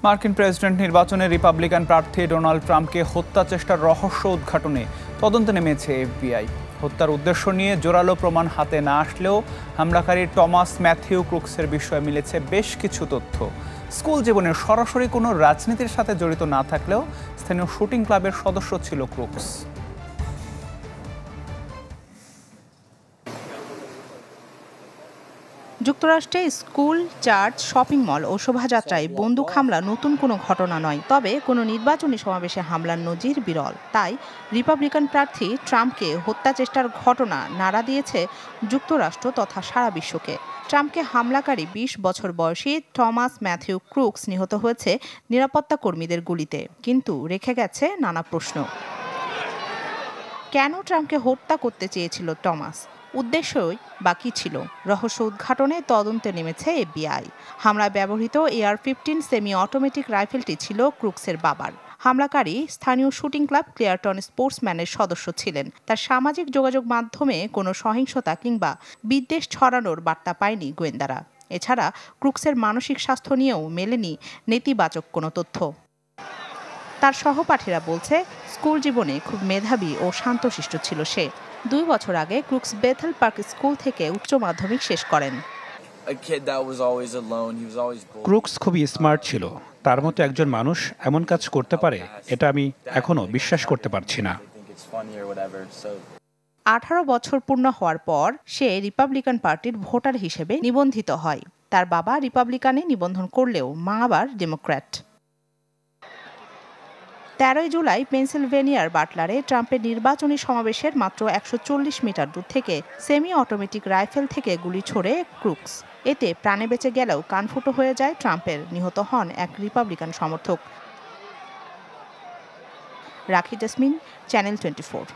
মার্কিন প্রেসিডেন্ট নির্বাচনে রিপাবলিকান প্রার্থী ডোনাল্ড ট্রাম্পকে হত্যা চেষ্টার রহস্য উদ্ঘাটনে তদন্তে নেমেছে এফবিআই। হত্যার উদ্দেশ্য নিয়ে জোরালো প্রমাণ হাতে না আসলেও হামলাকারী টমাস ম্যাথিউ ক্রুকসের বিষয়ে মিলেছে বেশ কিছু তথ্য। স্কুল জীবনে সরাসরি কোনো রাজনীতির সাথে জড়িত না থাকলেও স্থানীয় শুটিং ক্লাবের সদস্য ছিল ক্রুকস। যুক্তরাষ্ট্রে স্কুল, চার্চ, শপিং মল ও শোভাযাত্রায় বন্দুক হামলা নতুন কোনো ঘটনা নয়। তবে কোনো নির্বাচনী সমাবেশে হামলার নজির বিরল। তাই রিপাবলিকান প্রার্থী ট্রাম্পকে হত্যা চেষ্টার ঘটনা নাড়া দিয়েছে যুক্তরাষ্ট্র তথা সারা বিশ্বকে। ট্রাম্পকে হামলাকারী ২০ বছর বয়সী টমাস ম্যাথিউ ক্রুকস নিহত হয়েছে নিরাপত্তা কর্মীদের গুলিতে, কিন্তু রেখে গেছে নানা প্রশ্ন। কেন ট্রাম্পকে হত্যা করতে চেয়েছিল টমাস? উদ্দেশ্যই বা কী ছিল? রহস্য উদ্ঘাটনে তদন্তে নেমেছে এফবিআই। হামলায় ব্যবহৃত AR-15 সেমি অটোমেটিক রাইফেলটি ছিল ক্রুকসের বাবার। হামলাকারী স্থানীয় শুটিং ক্লাব ক্লেয়ারটন স্পোর্টসম্যানের সদস্য ছিলেন। তার সামাজিক যোগাযোগ মাধ্যমে কোনো সহিংসতা কিংবা বিদ্বেষ ছড়ানোর বার্তা পায়নি গোয়েন্দারা। এছাড়া ক্রুকসের মানসিক স্বাস্থ্য নিয়েও মেলেনি নেতিবাচক কোনো তথ্য। তার সহপাঠীরা বলছে, স্কুল জীবনে খুব মেধাবী ও শান্তশিষ্ট ছিল সে। ২ বছর আগে ক্রুকস বেথেল পার্ক স্কুল থেকে উচ্চ মাধ্যমিক শেষ করেন। ক্রুকস খুবই স্মার্ট ছিল। তার মতো একজন মানুষ এমন কাজ করতে পারে, এটা আমি এখনো বিশ্বাস করতে পারছি না। 18 বছর পূর্ণ হওয়ার পর সে রিপাবলিকান পার্টির ভোটার হিসেবে নিবন্ধিত হয়। তার বাবা রিপাবলিকানে নিবন্ধন করলেও মা আবার ডেমোক্র্যাট। 13 জুলাই পেনসিলভেনিয়ার বাটলারে ট্রাম্পের নির্বাচনী সমাবেশের মাত্র 140 মিটার দূর থেকে সেমি অটোমেটিক রাইফেল থেকে গুলি ছোড়ে ক্রুকস। এতে প্রাণে বেঁচে গেলেও কানফুটো হয়ে যায় ট্রাম্পের। নিহত হন এক রিপাবলিকান সমর্থক। রাখি জেসমিন, চ্যানেল 24।